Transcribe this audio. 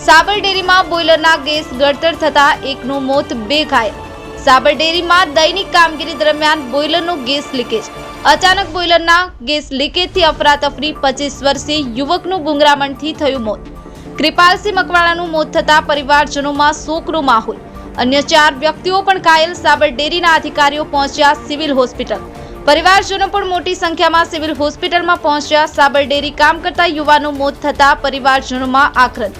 સાબર ડેરીમાં બોઇલરના ગેસ ગળતર થતા એકનું મોત, 2 ઘાયલ। સાબર ડેરીમાં દૈનિક કામગીરી દરમિયાન બોઇલરનો ગેસ લીકેજ। અચાનક બોઇલરના ગેસ લીકેજથી અફરાતફરી। 25 વર્ષીય યુવકનું ગુંગરામણથી થયું મોત। કૃપાલસિંહ મકવાણાનું મોત થતા પરિવારજનોમાં શોકનો માહોલ। અન્ય 4 વ્યક્તિઓ પણ ઘાયલ। સાબર ડેરીના અધિકારીઓ પહોંચ્યા સિવિલ હોસ્પિટલ। પરિવારજનો પણ મોટી સંખ્યામાં સિવિલ હોસ્પિટલમાં પહોંચ્યા। સાબર ડેરી કામ કરતા યુવાનનું મોત થતા પરિવારજનોમાં આક્રોશ।